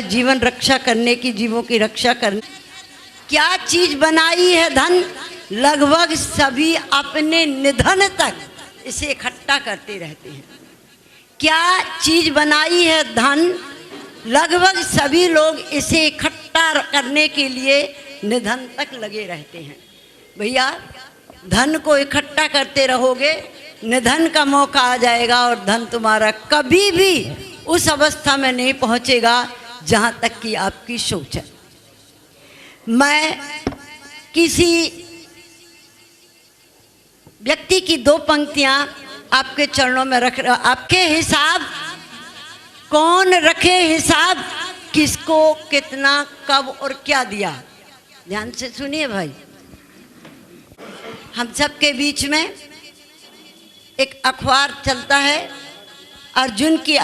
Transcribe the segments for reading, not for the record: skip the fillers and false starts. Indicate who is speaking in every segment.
Speaker 1: है जीवन रक्षा करने की, जीवों की रक्षा करने। क्या चीज बनाई है धन? लगभग सभी अपने निधन तक इसे इकट्ठा करते रहते हैं। क्या चीज बनाई है धन? लगभग सभी लोग इसे इकट्ठा करने के लिए निधन तक लगे रहते हैं। भैया, धन को इकट्ठा करते रहोगे, निधन का मौका आ जाएगा और धन तुम्हारा कभी भी उस अवस्था में नहीं पहुंचेगा जहां तक कि आपकी सोच है। मैं किसी व्यक्ति की दो पंक्तियां आपके चरणों में रख रहा। आपके हिसाब कौन रखे हिसाब, किसको कितना कब और क्या दिया? ध्यान से सुनिए भाई। हम सब के बीच में एक अखबार चलता है, अर्जुन की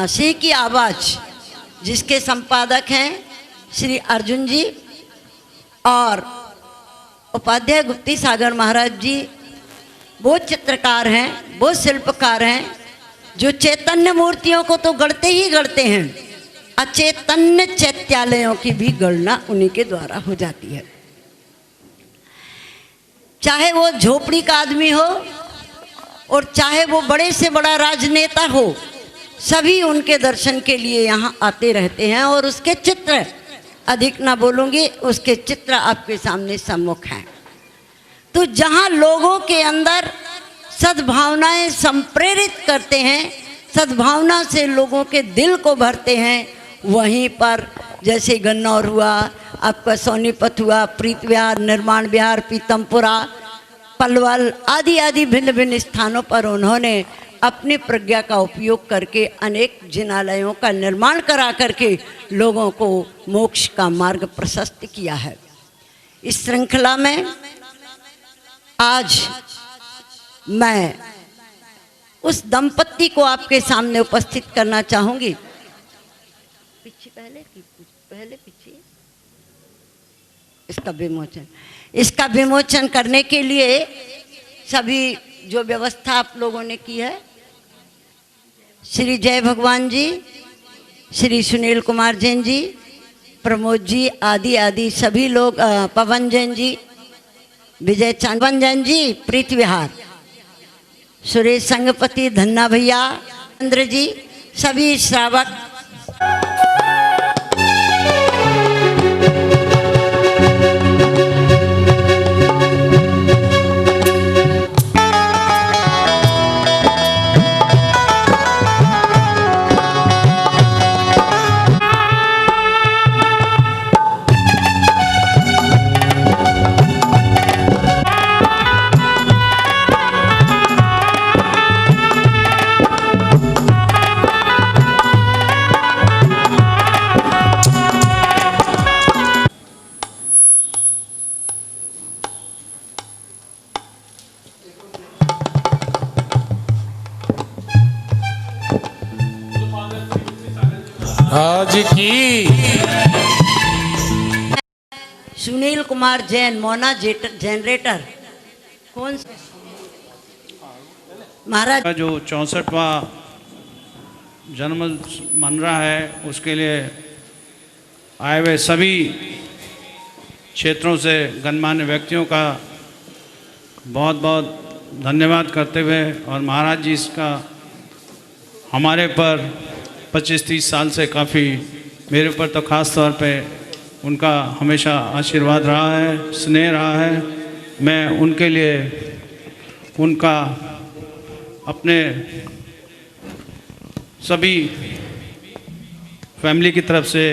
Speaker 1: सिंह की आवाज, जिसके संपादक हैं श्री अर्जुन जी और उपाध्याय गुप्ती सागर महाराज जी। वो चित्रकार हैं, वो शिल्पकार हैं जो चैतन्य मूर्तियों को तो गढ़ते ही गढ़ते हैं, अचैतन्य चैत्यालयों की भी गणना उन्हीं के द्वारा हो जाती है। चाहे वो झोपड़ी का आदमी हो और चाहे वो बड़े से बड़ा राजनेता हो, सभी उनके दर्शन के लिए यहाँ आते रहते हैं। और उसके चित्र, अधिक ना बोलूँगी, उसके चित्र आपके सामने सम्मुख हैं। तो जहाँ लोगों के अंदर सद्भावनाएं संप्रेरित करते हैं, सद्भावना से लोगों के दिल को भरते हैं, वहीं पर जैसे गन्नौर हुआ, आपका सोनीपत हुआ, प्रीत विहार, निर्माण विहार, पीतमपुरा, पलवल आदि आदि भिन्न भिन्न स्थानों पर उन्होंने अपनी प्रज्ञा का उपयोग करके अनेक जिनालयों का निर्माण करा करके लोगों को मोक्ष का मार्ग प्रशस्त किया है। इस श्रृंखला में आज मैं उस दंपत्ति को आपके सामने उपस्थित करना चाहूंगी। पीछे पहले पीछे इसका विमोचन करने के लिए सभी जो व्यवस्था आप लोगों ने की है, श्री जय भगवान जी, श्री सुनील कुमार जैन जी, प्रमोद जी आदि आदि सभी लोग, पवन जैन जी, विजय चांदवन जैन जी, प्रीत विहार, सुरेश संगपति, धन्ना भैया, चंद्र जी, सभी श्रावक।
Speaker 2: आज की
Speaker 1: सुनील कुमार जैन, मोना जनरेटर, कौन महाराज
Speaker 3: का जो 64वां जन्म मन रहा है, उसके लिए आए हुए सभी क्षेत्रों से गणमान्य व्यक्तियों का बहुत बहुत धन्यवाद करते हुए, और महाराज जी इसका हमारे पर 25-30 साल से काफ़ी, मेरे ऊपर तो ख़ास तौर पे उनका हमेशा आशीर्वाद रहा है, स्नेह रहा है। मैं उनके लिए उनका अपने सभी फैमिली की तरफ से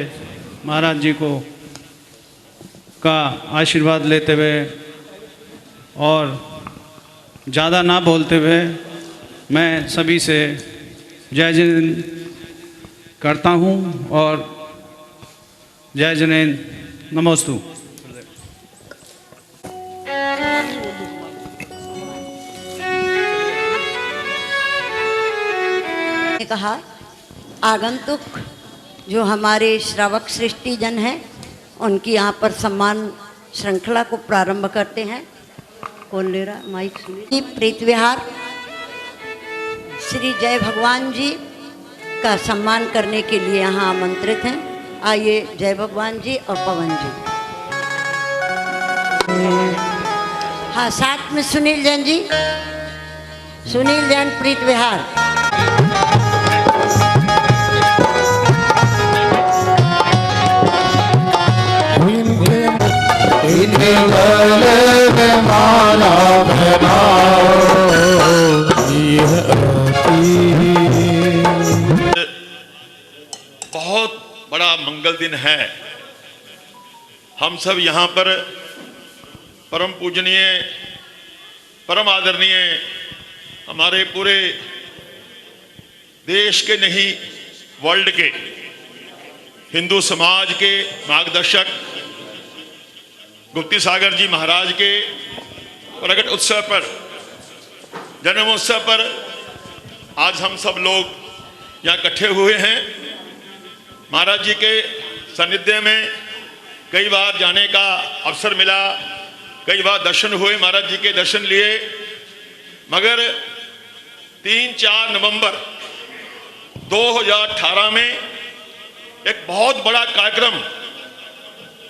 Speaker 3: महाराज जी को का आशीर्वाद लेते हुए और ज़्यादा ना बोलते हुए मैं सभी से जय जिनेन्द्र करता हूँ और जय जिनेन्द्र, नमोस्तु।
Speaker 1: कहा आगंतुक जो हमारे श्रावक सृष्टि जन हैं, उनकी यहाँ पर सम्मान श्रृंखला को प्रारंभ करते हैं। कौन ले रहा माइक? सुनिए। प्रीत विहार श्री जय भगवान जी का सम्मान करने के लिए यहाँ आमंत्रित हैं। आइए जय भगवान जी और पवन जी। हाँ, साथ में सुनील जैन जी, सुनील जैन प्रीत विहार।
Speaker 2: बहुत बड़ा मंगल दिन है। हम सब यहाँ पर परम पूजनीय, परम आदरणीय, हमारे पूरे देश के नहीं वर्ल्ड के हिंदू समाज के मार्गदर्शक गुप्ती सागर जी महाराज के प्रकट उत्सव पर, जन्मोत्सव पर आज हम सब लोग यहाँ इकट्ठे हुए हैं। महाराज जी के सानिध्य में कई बार जाने का अवसर मिला, कई बार दर्शन हुए, महाराज जी के दर्शन लिए, मगर 3-4 नवंबर 2018 में एक बहुत बड़ा कार्यक्रम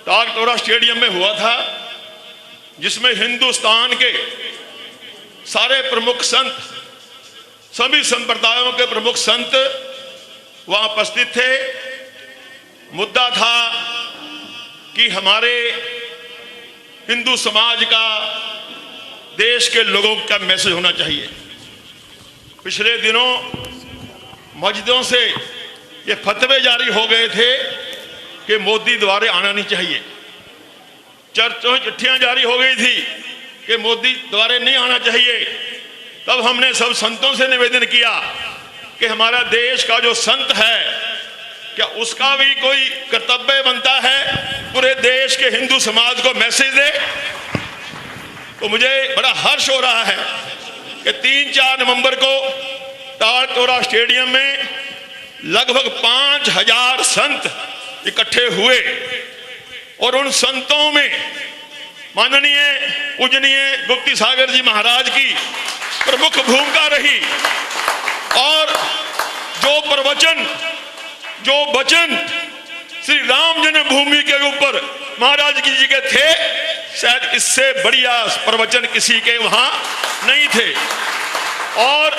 Speaker 2: तालकटोरा स्टेडियम में हुआ था, जिसमें हिंदुस्तान के सारे प्रमुख संत, सभी संप्रदायों के प्रमुख संत वहां उपस्थित थे। मुद्दा था कि हमारे हिंदू समाज का देश के लोगों का मैसेज होना चाहिए। पिछले दिनों मस्जिदों से ये फतवे जारी हो गए थे कि मोदी द्वारे आना नहीं चाहिए। चर्चों में चिट्ठियां जारी हो गई थी कि मोदी द्वारे नहीं आना चाहिए। तब हमने सब संतों से निवेदन किया कि हमारा देश का जो संत है, क्या उसका भी कोई कर्तव्य बनता है पूरे देश के हिंदू समाज को मैसेज दे। तो मुझे बड़ा हर्ष हो रहा है कि 3-4 नवंबर को तालकटोरा स्टेडियम में लगभग 5000 संत इकट्ठे हुए और उन संतों में माननीय पूजनीय गुप्ती सागर जी महाराज की प्रमुख भूमिका रही। और जो वचन श्री राम जन्मभूमि के ऊपर महाराज जी के थे, शायद इससे बढ़िया प्रवचन किसी के वहां नहीं थे। और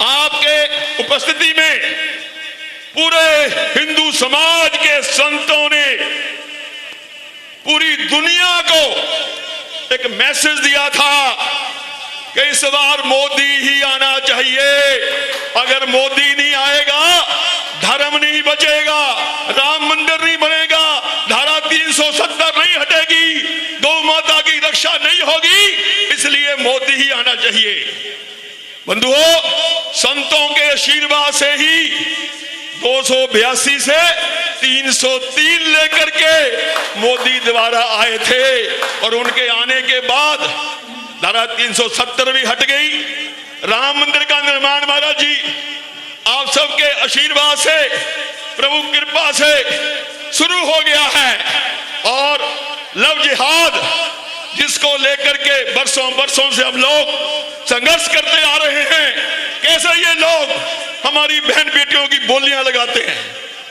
Speaker 2: आपके उपस्थिति में पूरे हिंदू समाज के संतों ने पूरी दुनिया को एक मैसेज दिया था कि इस बार मोदी ही आना चाहिए। अगर मोदी नहीं आएगा, धर्म नहीं बचेगा, राम मंदिर नहीं बनेगा, धारा 370 नहीं हटेगी, गौ माता की रक्षा नहीं होगी, इसलिए मोदी ही आना चाहिए। बंधुओं, संतों के आशीर्वाद से ही 282 से 303 लेकर के मोदी द्वारा आए थे और उनके आने के बाद धारा 370 भी हट गई। राम मंदिर का निर्माण महाराज जी आप सबके आशीर्वाद से, प्रभु कृपा से शुरू हो गया है। और लव जिहाद जिसको लेकर के वर्षों से हम लोग संघर्ष करते आ रहे हैं, कैसे ये लोग हमारी बहन बेटियों की बोलियां लगाते हैं।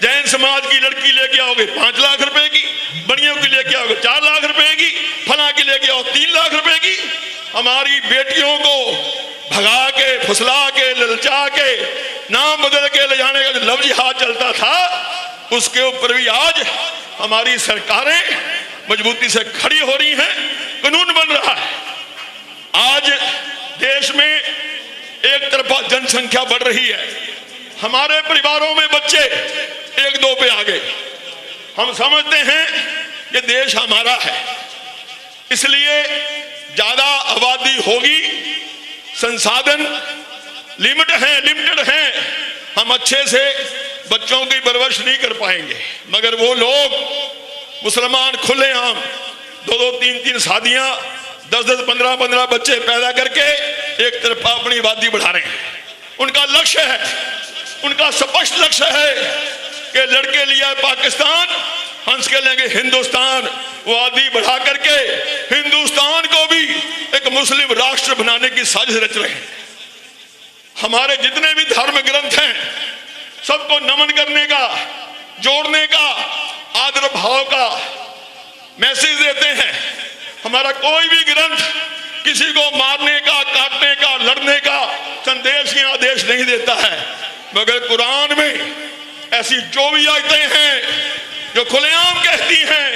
Speaker 2: जैन समाज की लड़की लेके आओगे 5 लाख रुपए की, बनियों की लेके आओगे 4 लाख रुपए की, फला की लेके आओ 3 लाख रुपए की। हमारी बेटियों को भगा के, फुसला के, ललचा के, नाम बदल के ले जाने का जो लव जिहाद चलता था, उसके ऊपर भी आज हमारी सरकारें मजबूती से खड़ी हो रही हैं, कानून बन रहा है। आज देश में एक तरफा जनसंख्या बढ़ रही है, हमारे परिवारों में बच्चे 1-2 पे आ गए। हम समझते हैं कि देश हमारा है, इसलिए ज्यादा आबादी होगी, संसाधन लिमिटेड हैं, हम अच्छे से बच्चों की परवरिश नहीं कर पाएंगे। मगर वो लोग मुसलमान खुलेआम 2-2, 3-3 शादियां, 10-10, 15-15 बच्चे पैदा करके एक तरफा अपनी आबादी बढ़ा रहे हैं। उनका लक्ष्य है, उनका स्पष्ट लक्ष्य है कि लड़के लिया पाकिस्तान, हंस के लेंगे हिंदुस्तान। वो आदि बढ़ा करके हिंदुस्तान को भी एक मुस्लिम राष्ट्र बनाने की साजिश रच रहे हैं। हमारे जितने भी धर्म ग्रंथ हैं, सबको नमन करने का जोड़ने का, आदर भाव का मैसेज देते हैं। हमारा कोई भी ग्रंथ किसी को मारने का, काटने का, लड़ने का संदेश या आदेश नहीं देता है, मगर कुरान में ऐसी जो भी आयतें हैं जो खुलेआम कहती हैं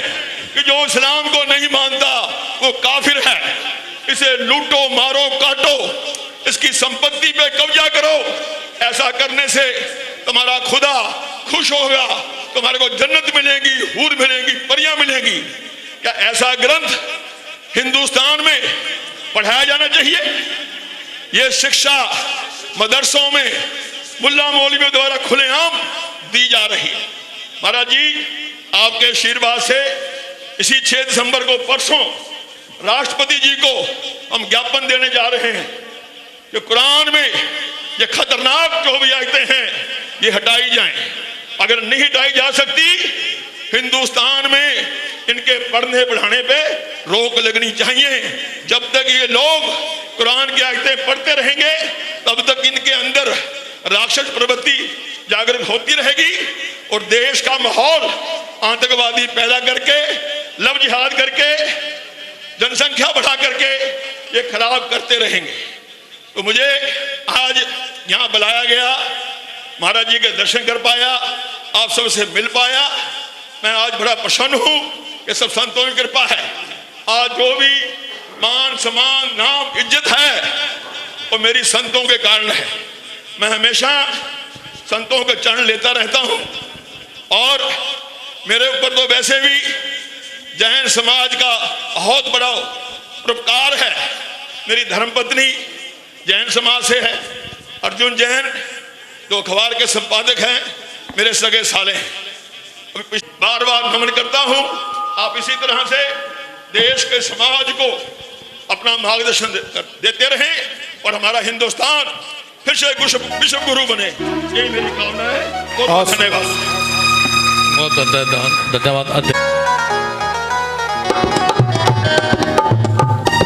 Speaker 2: कि जो इस्लाम को नहीं मानता वो काफिर है, इसे लूटो, मारो, काटो, इसकी संपत्ति पे कब्जा करो। ऐसा करने से तुम्हारा खुदा खुश होगा, तुम्हारे को जन्नत मिलेगी, हूर मिलेगी, परियां मिलेंगी। क्या ऐसा ग्रंथ हिंदुस्तान में पढ़ाया जाना चाहिए? यह शिक्षा मदरसों में मुल्ला मौलवियों द्वारा खुलेआम दी जा रही है। महाराज जी, आपके आशीर्वाद से इसी 6 दिसंबर को परसों राष्ट्रपति जी को हम ज्ञापन देने जा रहे हैं कि कुरान में ये खतरनाक जो भी आयतें हैं ये हटाई जाएं। अगर नहीं हटाई जा सकती, हिंदुस्तान में इनके पढ़ने पढ़ाने पे रोक लगनी चाहिए। जब तक ये लोग कुरान की आयतें पढ़ते रहेंगे तब तक इनके अंदर राक्षस प्रवृत्ति जागृत होती रहेगी और देश का माहौल आतंकवादी पैदा करके, लव जिहाद करके, जनसंख्या बढ़ा करके ये खराब करते रहेंगे। तो मुझे आज यहाँ बुलाया गया, महाराज जी के दर्शन कर पाया, आप सबसे मिल पाया। मैं आज बड़ा प्रसन्न हूँ कि सब संतों की कृपा है। आज जो भी मान, सम्मान, नाम, इज्जत है वो मेरी संतों के कारण है। मैं हमेशा संतों के चरण लेता रहता हूँ और मेरे ऊपर तो वैसे भी जैन समाज का बहुत बड़ा उपकार है। मेरी धर्मपत्नी जैन समाज से है, अर्जुन जैन जो अखबार के संपादक हैं, मेरे सगे साले हैं। बार बार नमन करता हूं। आप इसी तरह से देश के समाज को अपना मार्गदर्शन देते रहें और हमारा हिंदुस्तान फिर से विश्व गुरु बने, यही मेरी कामना है। बहुत धन्यवाद।
Speaker 4: बहुत धन्यवाद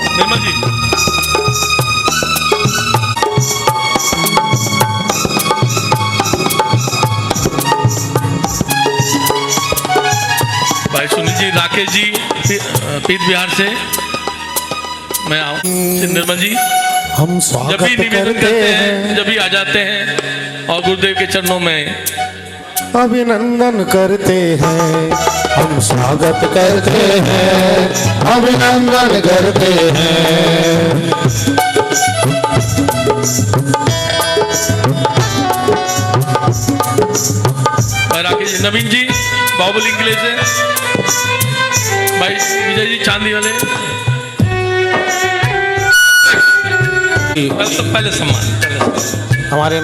Speaker 4: निर्मल जी। भाई सुनील जी, राकेश जी पीत बिहार से मैं आऊँ। निर्मल जी,
Speaker 5: हम
Speaker 4: जब भी निवेदन करते हैं, जब भी आ जाते हैं और गुरुदेव के चरणों में
Speaker 5: अभिनंदन करते हैं, हम स्वागत करते हैं, अभिनंदन करते हैं।
Speaker 4: राकेश जी, नवीन जी बाहुबली किले से, भाई विजय जी चांदी वाले, पहले सम्मान
Speaker 5: हमारे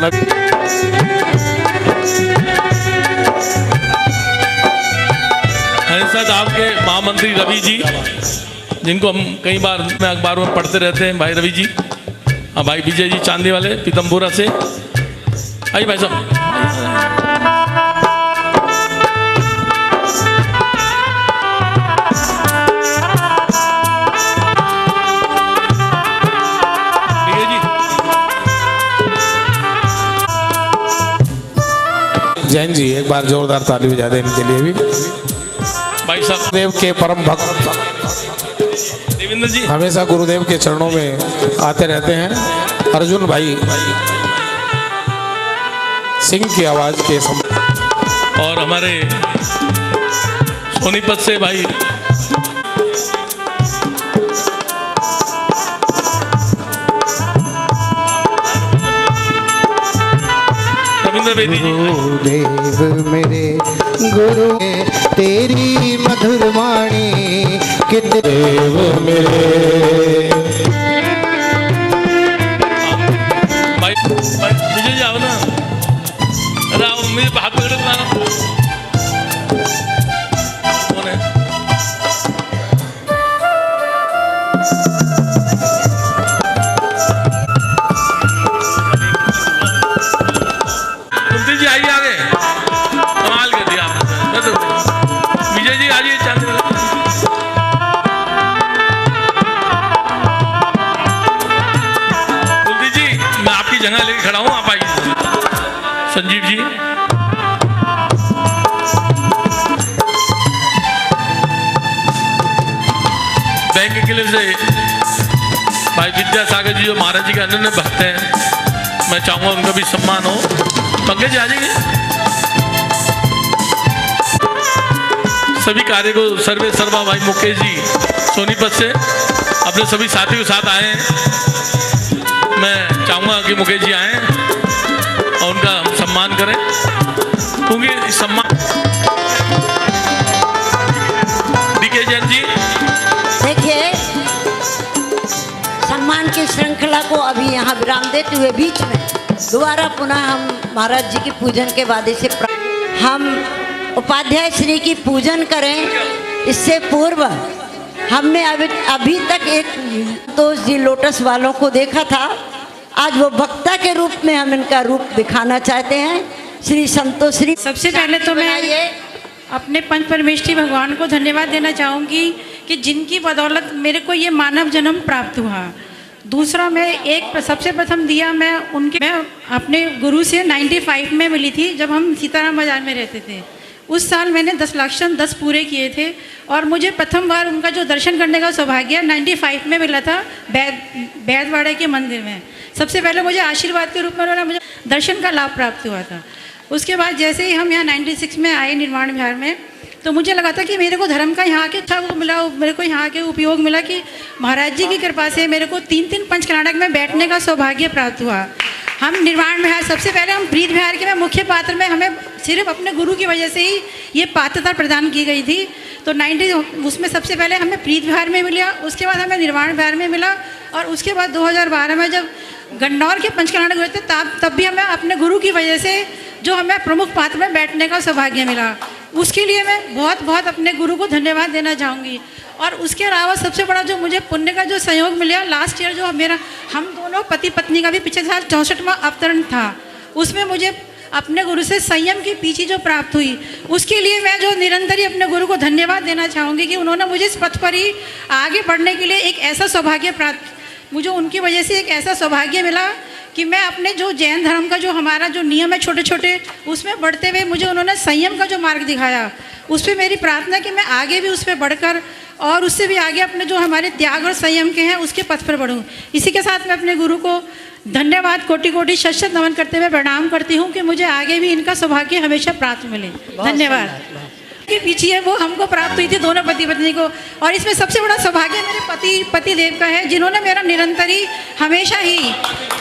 Speaker 4: साथ आपके महामंत्री रवि जी, जिनको हम कई बार में अखबारों में पढ़ते रहते हैं, भाई रवि जी, हाँ भाई विजय जी चांदी वाले पीतमपुरा से, आइए भाई साहब।
Speaker 5: जैन जी एक बार जोरदार ताली बजा दें इनके लिए भी।
Speaker 4: भाई साहब
Speaker 5: देव के परम भक्त
Speaker 4: देवेंद्र जी
Speaker 5: हमेशा गुरुदेव के चरणों में आते रहते हैं। अर्जुन भाई सिंह की आवाज के
Speaker 4: और हमारे सोनीपत से भाई
Speaker 5: गुरुदेव मेरे गुरु तेरी मधुर वाणी कितने देव मेरे।
Speaker 4: भाई विजय जी आओ ना, अरे आओ, मुझे हाथ पकड़े ना। कौन है? कुंती जी आइए आगे, कमाल कर दिया आपने। विजय जी आइए चांदी वाले। कुंती जी मैं आपकी जगह लेके खड़ा हूँ, आप आइए। संजीव जी किले से भाई विद्यासागर जी जो महाराज जी के अनन्य भक्त हैं, मैं चाहूँगा उनका भी सम्मान हो। पंकज जी आ जाइए। सभी कार्य को सर्वे सर्वा भाई मुकेश जी सोनीपत से अपने सभी साथियों के साथ आए हैं। मैं चाहूँगा कि मुकेश जी आएँ और उनका हम सम्मान करें, क्योंकि सम्मान डीके जैन जी।
Speaker 1: देखिए, सम्मान की श्रृंखला को अभी यहाँ विराम देते हुए बीच में दोबारा पुनः हम महाराज जी के पूजन के वादे से हम उपाध्याय श्री की पूजन करें। इससे पूर्व हमने अभी तक एक संतोष जी लोटस वालों को देखा था, आज वो वक्ता के रूप में हम इनका रूप दिखाना चाहते हैं। श्री संतोष श्री।
Speaker 6: सबसे पहले तो मैं अपने पंच परमेष्ठी भगवान को धन्यवाद देना चाहूँगी कि जिनकी बदौलत मेरे को ये मानव जन्म प्राप्त हुआ। दूसरा, मैं सबसे प्रथम दिया मैं अपने गुरु से 95 में मिली थी, जब हम सीताराम बाजार में रहते थे। उस साल मैंने 10 लक्षण 10 पूरे किए थे और मुझे प्रथम बार उनका जो दर्शन करने का सौभाग्य 95 में मिला था बैदवाड़ा के मंदिर में। सबसे पहले मुझे आशीर्वाद के रूप में उन्होंने मुझे दर्शन का लाभ प्राप्त हुआ था। उसके बाद जैसे ही हम यहाँ 96 में आए निर्माण विहार में, तो मुझे लगा था कि मेरे को धर्म का यहाँ के अच्छा वो मिला, मेरे को यहाँ के उपयोग मिला कि महाराज जी की कृपा से मेरे को 3 पंच कर्नाटक में बैठने का सौभाग्य प्राप्त हुआ। हम निर्माण विहार, सबसे पहले हम प्रीत विहार के में मुख्य पात्र में हमें सिर्फ अपने गुरु की वजह से ही ये पात्रता प्रदान की गई थी। तो 90 उसमें सबसे पहले हमें प्रीत विहार में मिला, उसके बाद हमें निर्माण विहार में मिला, और उसके बाद 2012 में जब गन्नौर के पंच कर्नाटक हुए थे तब भी हमें अपने गुरु की वजह से जो हमें प्रमुख पात्र में बैठने का सौभाग्य मिला। उसके लिए मैं बहुत बहुत अपने गुरु को धन्यवाद देना चाहूँगी। और उसके अलावा सबसे बड़ा जो मुझे पुण्य का जो सहयोग मिला, लास्ट ईयर जो हम दोनों पति पत्नी का भी पिछले साल 64वां अवतरण था, उसमें मुझे अपने गुरु से संयम की पीछे जो प्राप्त हुई, उसके लिए मैं जो निरंतर ही अपने गुरु को धन्यवाद देना चाहूँगी कि उन्होंने मुझे इस पथ पर ही आगे बढ़ने के लिए एक ऐसा सौभाग्य प्राप्त, मुझे उनकी वजह से एक ऐसा सौभाग्य मिला कि मैं अपने जो जैन धर्म का जो हमारा जो नियम है छोटे छोटे, उसमें बढ़ते हुए मुझे उन्होंने संयम का जो मार्ग दिखाया, उस पर मेरी प्रार्थना कि मैं आगे भी उस पर बढ़कर और उससे भी आगे अपने जो हमारे त्याग और संयम के हैं उसके पथ पर बढ़ूँ। इसी के साथ मैं अपने गुरु को धन्यवाद कोटि कोटि शत नमन करते हुए प्रणाम करती हूँ कि मुझे आगे भी इनका सौभाग्य हमेशा प्राप्त मिले। धन्यवाद। के पीछे है वो हमको प्राप्त हुई थी दोनों पति पत्नी को, और इसमें सबसे बड़ा सौभाग्य मेरे पति देव का है, जिन्होंने मेरा निरंतर ही हमेशा ही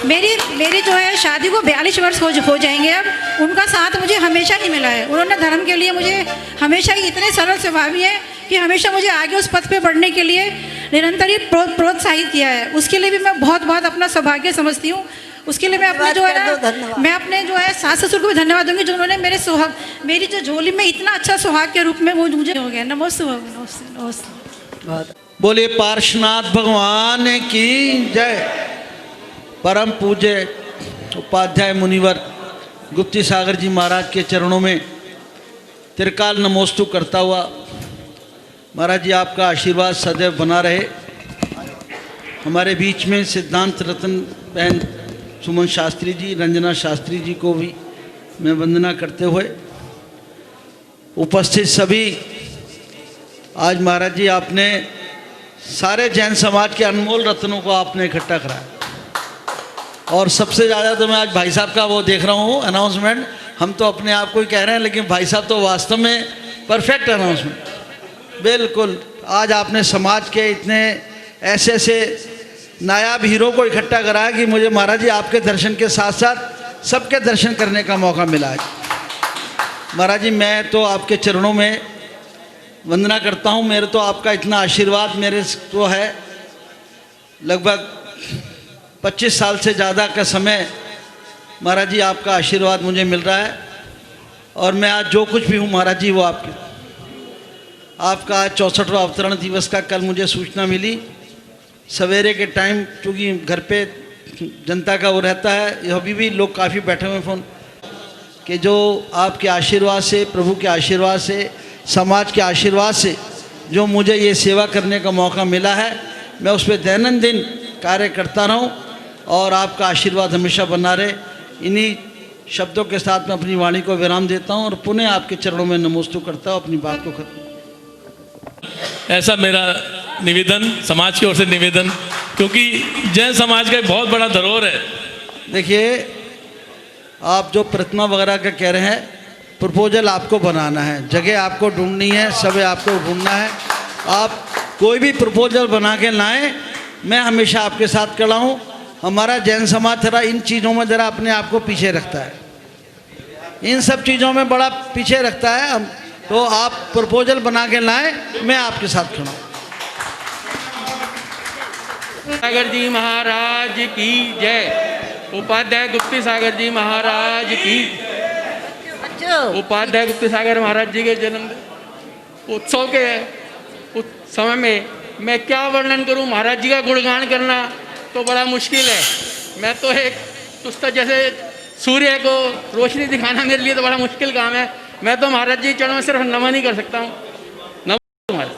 Speaker 6: मेरी जो है शादी को 42 वर्ष हो जाएंगे अब, उनका साथ मुझे हमेशा ही मिला है। उन्होंने धर्म के लिए मुझे हमेशा ही इतने सरल स्वभावी है कि हमेशा मुझे आगे उस पथ पे बढ़ने के लिए निरंतर ही प्रोत्साहित किया है। उसके लिए भी मैं बहुत बहुत अपना सौभाग्य समझती हूँ। उसके लिए मैं अपने जो है सास ससुर को भी धन्यवाद दूंगी, जो उन्होंने मेरी जो झोली में इतना अच्छा सुहाग के रूप में वो मुझे हो गया। नमस्ते।
Speaker 7: बोले पार्श्वनाथ भगवान की जय। परम पूज्य उपाध्याय मुनिवर गुप्ती सागर जी महाराज के चरणों में त्रिकाल नमोस्तु करता हुआ, महाराज जी आपका आशीर्वाद सदैव बना रहे। हमारे बीच में सिद्धांत रत्न बहन सुमन शास्त्री जी, रंजना शास्त्री जी को भी मैं वंदना करते हुए, उपस्थित सभी, आज महाराज जी आपने सारे जैन समाज के अनमोल रत्नों को आपने इकट्ठा कराया, और सबसे ज़्यादा तो मैं आज भाई साहब का वो देख रहा हूँ अनाउंसमेंट। हम तो अपने आप को ही कह रहे हैं, लेकिन भाई साहब तो वास्तव में परफेक्ट अनाउंसमेंट। बिल्कुल, आज आपने समाज के इतने ऐसे नायाब हीरो को इकट्ठा कराया कि मुझे महाराज जी आपके दर्शन के साथ साथ सबके दर्शन करने का मौका मिला है। महाराज जी मैं तो आपके चरणों में वंदना करता हूँ। मेरे तो आपका इतना आशीर्वाद मेरे तो है, लगभग 25 साल से ज़्यादा का समय महाराज जी आपका आशीर्वाद मुझे मिल रहा है, और मैं आज जो कुछ भी हूँ महाराज जी वो आपका आज 64वां अवतरण दिवस का कल मुझे सूचना मिली सवेरे के टाइम, क्योंकि घर पे जनता का वो रहता है, अभी भी लोग काफ़ी बैठे हुए फ़ोन कि जो आपके आशीर्वाद से, प्रभु के आशीर्वाद से, समाज के आशीर्वाद से जो मुझे ये सेवा करने का मौका मिला है, मैं उस पर दैनंदिन कार्य करता रहूं और आपका आशीर्वाद हमेशा बना रहे। इन्हीं शब्दों के साथ मैं अपनी वाणी को विराम देता हूं और पुनः आपके चरणों में नमोस्तु करता हूं, अपनी बात को खत्म।
Speaker 4: ऐसा मेरा निवेदन, समाज की ओर से निवेदन, क्योंकि जैन समाज का एक बहुत बड़ा धरोहर है।
Speaker 7: देखिए, आप जो प्रतिमा वगैरह का कह रहे हैं, प्रपोजल आपको बनाना है, जगह आपको ढूंढनी है, समय आपको ढूंढना है। आप कोई भी प्रपोजल बना के लाएं, मैं हमेशा आपके साथ खड़ा हूँ। हमारा जैन समाज थोड़ा इन चीज़ों में ज़रा अपने आप को पीछे रखता है, इन सब चीज़ों में बड़ा पीछे रखता है। तो आप प्रपोजल बना के लाएं, मैं आपके साथ खड़ा हूँ।
Speaker 8: सागर जी महाराज की जय। उपाध्याय गुप्ती सागर जी महाराज की। उपाध्याय गुप्ती सागर महाराज जी के जन्म उत्सव के उस समय में मैं क्या वर्णन करूं। महाराज जी का गुणगान करना तो बड़ा मुश्किल है। मैं तो एक तुस्ता जैसे सूर्य को रोशनी दिखाना मेरे लिए तो बड़ा मुश्किल काम है। मैं तो महाराज जी चरणों में सिर्फ नमन ही कर सकता हूँ। नमन तुम्हारे।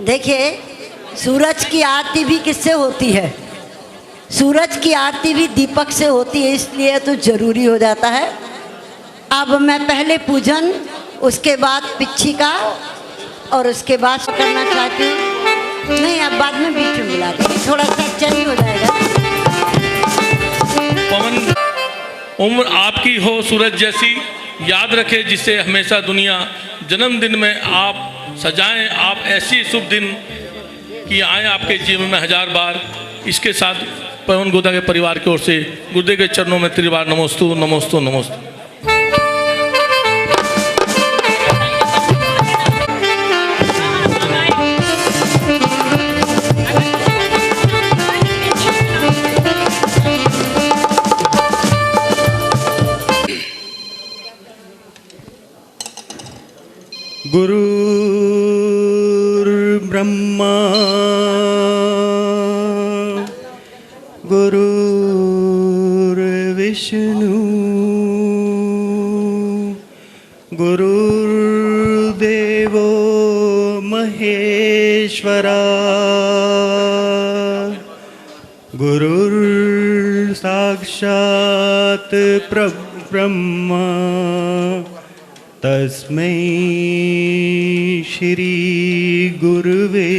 Speaker 1: देखिए, सूरज की आरती भी किससे होती है? सूरज की आरती भी दीपक से होती है, इसलिए तो जरूरी हो जाता है। अब मैं पहले पूजन, उसके बाद पिच्छी का, और उसके बाद करना चाहती हूँ। नहीं, अब बाद में बीच में बुलाती हूँ, थोड़ा सा चेंज हो जाएगा।
Speaker 4: पवन उम्र आपकी हो सूरज जैसी, याद रखे जिससे हमेशा दुनिया। जन्मदिन में आप सजाएं आप ऐसी शुभ दिन कि आए आपके जीवन में 1000 बार। इसके साथ पवन गोदा के परिवार की ओर से गुरुदेव के चरणों में त्रिबार नमोस्तु नमोस्तु नमोस्तु।
Speaker 9: गुरुर्ब्रह्मा गुरुर्विष्णु गुरुर्देवो महेश्वरा गुरुर्साक्षात् परब्रह्मा तस्मै श्री गुरुवे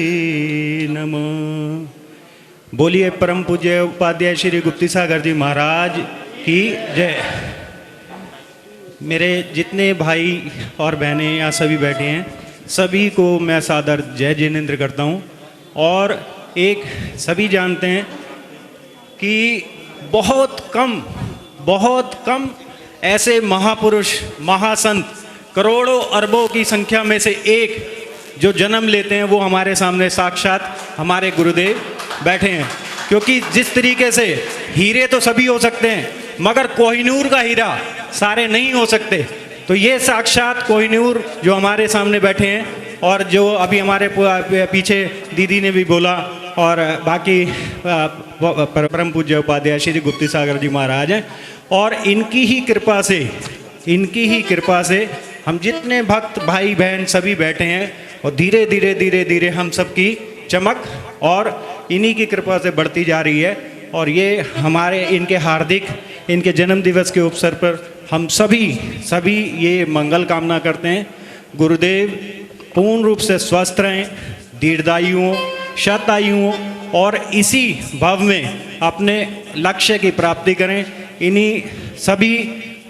Speaker 9: नमः। बोलिए परम पूज्य उपाध्याय श्री गुप्ती सागर जी महाराज की जय। मेरे जितने भाई और बहनें यहाँ सभी बैठे हैं, सभी को मैं सादर जय जिनेंद्र करता हूँ। और एक सभी जानते हैं कि बहुत कम ऐसे महापुरुष महासंत करोड़ों अरबों की संख्या में से एक जो जन्म लेते हैं, वो हमारे सामने साक्षात हमारे गुरुदेव बैठे हैं। क्योंकि जिस तरीके से हीरे तो सभी हो सकते हैं, मगर कोहिनूर का हीरा सारे नहीं हो सकते। तो ये साक्षात कोहिनूर जो हमारे सामने बैठे हैं, और जो अभी हमारे पीछे दीदी ने भी बोला, और बाकी परम पूज्य उपाध्याय श्री गुप्ती सागर जी महाराज हैं। और इनकी ही कृपा से हम जितने भक्त भाई बहन सभी बैठे हैं, और धीरे धीरे हम सबकी चमक और इन्हीं की कृपा से बढ़ती जा रही है। और ये हमारे इनके जन्म दिवस के अवसर पर हम सभी ये मंगल कामना करते हैं। गुरुदेव पूर्ण रूप से स्वस्थ रहें, दीर्घायु हों, शतायु हों, और इसी भाव में अपने लक्ष्य की प्राप्ति करें। इन्हीं सभी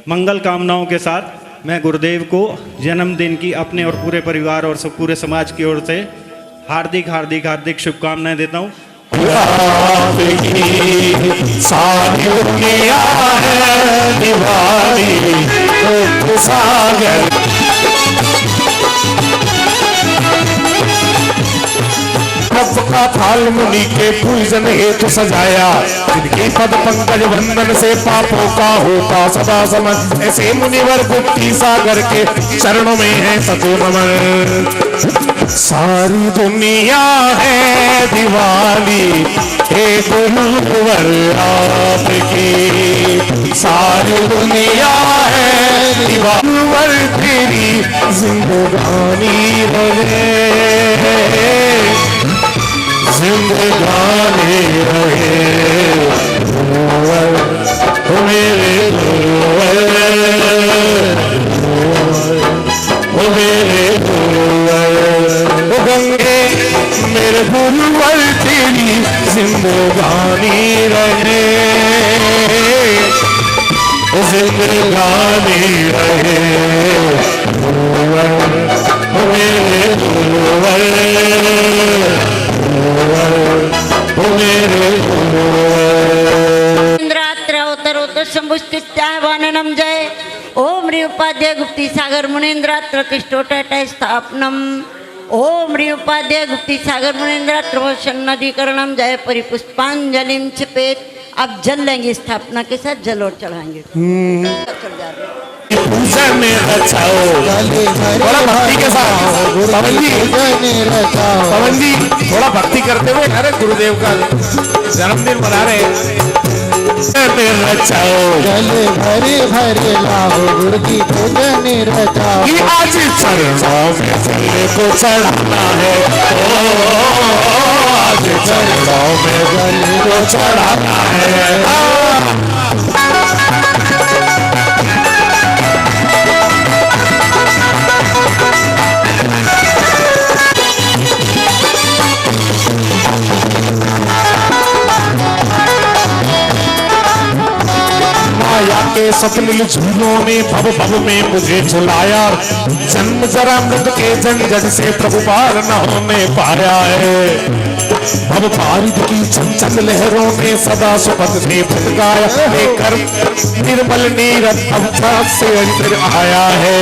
Speaker 9: मंगल कामनाओं के साथ मैं गुरुदेव को जन्मदिन की अपने और पूरे परिवार और सब पूरे समाज की ओर से हार्दिक शुभकामनाएं देता हूँ।
Speaker 5: का थाल मुनि के पूजन हेतु सजाया, जिनके पद पंकज वंदन से पापों का होता सदा समझ। ऐसे मुनिवर गुप्ती सागर के चरणों में है सतो नमन। सारी दुनिया है दिवाली हे गुरुवर आपकी, सारी दुनिया है दिवाली तेरी जिंदगानी रहे, जिंदगानी रहे मेरे मेरे गंगे मेरे गुरुवर तेरी जिंदगानी रहे, जिंदगानी रहे गुरुवर, मेरे गुरुवर, मेरे गुरुवर।
Speaker 1: इंद्रात्र शंभुस्थित्याह्वानम जय ओम ह्रीं उपाध्याय गुप्ती सागर मुनीन्द्रात्र तिष्ठोटय स्थापनम ओम ह्रीं उपाध्याय गुप्ती सागर मुनीन्द्रात्र सन्नधिकरणम जय परिपुष्पांजलिम छिपेत। आप जल लेंगे, स्थापना के साथ जल और चढ़ाएंगे।
Speaker 5: पूजा में रचाओ, थोड़ा भक्ति के साथ पवन जी थोड़ा भक्ति करते हुए, अरे गुरुदेव का जन्मदिन मना रहे हैं। में रचाओ
Speaker 10: गले भरे भरे लाओ, गुरु की पूजन रचाओ।
Speaker 5: कि आज चरणों में जल को चढ़ाना है, आज चरणों में जल को चढ़ाना है। माया के सपनिल झूलों में भव भव में मुझे झुलाया, जन्म जरा मृत के झंझट से प्रभु पार न होने पाया है। भव पारिद की चंचल लहरों में सदा सुपथ से भटकाया, लेकर निर्मल नीरत अवथा से अंतर आया है।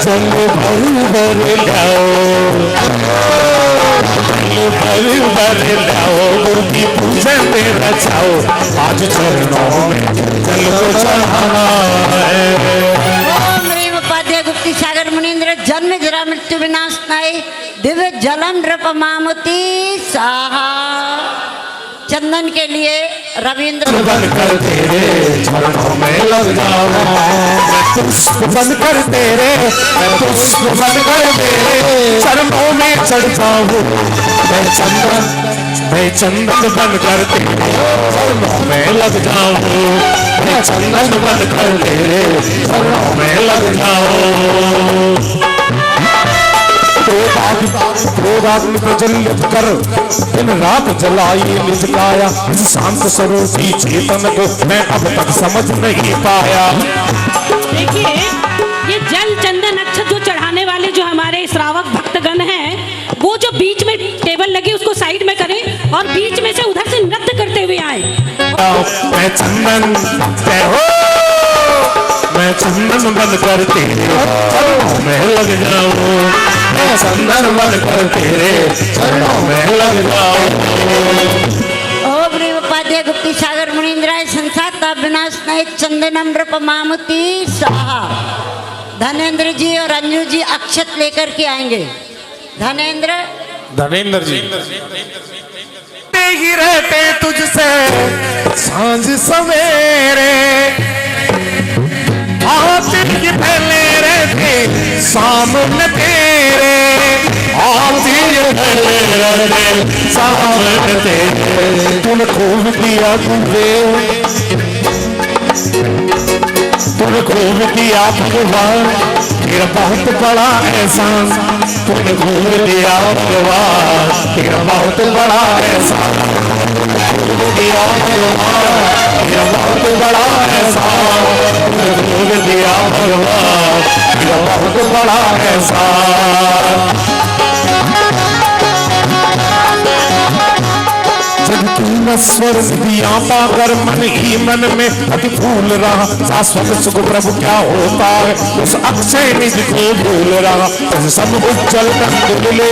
Speaker 5: जल भर भर लाओ, भर भर लाओ, गुरु की पूजन में रचाओ, आज चरणों में जल को चढ़ाना है।
Speaker 1: ओम ह्रीं उपाध्याय गुप्ती सागर मुनीन्द्र जन्म जरा मृत्यु विनाश नाय दिव्य जलम नृप मामती साहा। चंदन के लिए रविंद्र
Speaker 5: बनकर तेरे चरणों में लग जाऊं, मैं पुष्प बनकर तेरे, मैं पुष्प बनकर तेरे चरणों में चढ़ जाऊं। मैं चंदन बनकर तेरे चरणों में लग जाऊं, मैं चंदन बनकर तेरे चरणों में लग जाऊं। क्रोधाग्नि प्रज्वलित कर दिन रात जलाई निज काया, इस शांत स्वरूपी चेतन को मैं अब तक समझ नहीं पाया।
Speaker 11: देखिए ये जल चंदन अक्षत जो चढ़ाने वाले जो हमारे श्रावक भक्तगण हैं, वो जो बीच में टेबल लगी उसको साइड में करें और बीच में से उधर से नृत्य करते हुए आए।
Speaker 5: मैं चंदन मैं चंदन बनकर तेरे चरणों में लग जाऊं, मैं चंदन बनकर तेरे चरणों में लग जाऊं।
Speaker 1: ओम ह्रीं उपाध्याय गुप्ती सागर मुनीन्द्राय संसाता विनाश नाय चंदनम नृप मामती साहा। धनेन्द्र जी और अंजू जी अक्षत लेकर के आएंगे। धनेन्द्र
Speaker 5: जी ही रहते तुझसे सांझ सवेरे, आते ही पहले रहते सामने तेरे, आते ही पहले रहते सामने तेरे। तूने खूब किया तुझे, तूने खूब किया भगवान तेरा बहुत बड़ा एहसान, तूने खूब किया भगवान तेरा बहुत बड़ा एहसान, खूब किया भगवान तेरा बहुत बड़ा एहसान, तूने खूब किया भगवान तेरा बहुत बड़ा एहसान। जब तूने स्वर दिया पाकर मन ही मन में अति भूल रहा, शाश्वत सुख प्रभु क्या होता है उस अक्षय निधि को भूल रहा। सब उज्जवल नंद मिले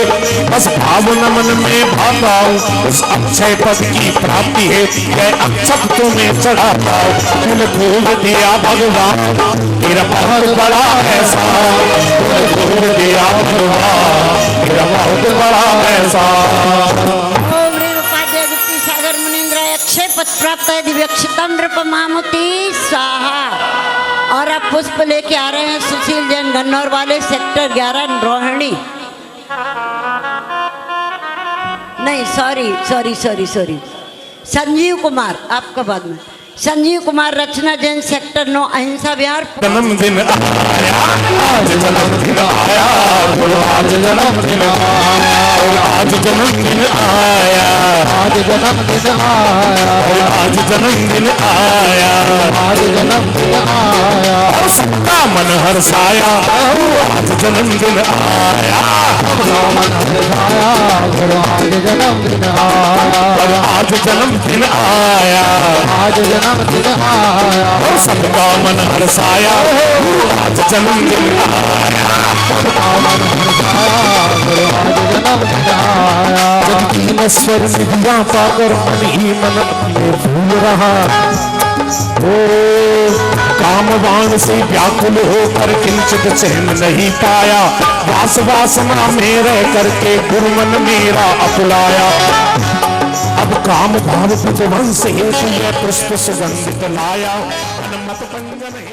Speaker 5: बस भावना मन में भागाओ, उस अक्षय पद की प्राप्ति है यह अक्षत तुम्हें चढ़ाता हूँ। तूने खूब दिया भगवान तेरा बहुत बड़ा एहसान, तूने खूब दिया भगवान तेरा बहुत बड़ा एहसान।
Speaker 1: अक्षय पद प्राप्त है दिव्यक्षतम नृप मामती स्वाहा। और अब पुष्प लेके आ रहे हैं सुशील जैन गन्नौर वाले सेक्टर 11 रोहिणी। नहीं सॉरी संजीव कुमार आपका बाद में। संजीव कुमार रचना जैन सेक्टर 9 अहिंसा विहार।
Speaker 5: जन्मदिन आया, आज जन्मदिन आया, आज जन्मदिन आया, आज जन्मदिन आया,
Speaker 10: आज जन्मदिन आया,
Speaker 5: आज जन्मदिन आया,
Speaker 10: आज जन्मदिन आया,
Speaker 5: और सबका मन हर्षाया, आज जन्मदिन आया,
Speaker 10: मन हर्षाया, गुरु आज जन्मदिन आया,
Speaker 5: और आज जन्मदिन आया,
Speaker 10: आज जन्मदिन आया,
Speaker 5: और सबका मन हर्षाया, आज जन्मदिन आया,
Speaker 10: मन हर्षाया, गुरु आज जन्मदिन आया।
Speaker 5: जब तीनेश्वर निधिया पाकर मन ही मन अपने भूल रहा, ओ कामवान से व्याकुल होकर किंचित चैन नहीं पाया, वास वासना में रह करके गुरुमन मेरा अपलाया। अब काम भाव विध्वंस हेतु यह पुष्प सुगंधित लाया, मत पंजन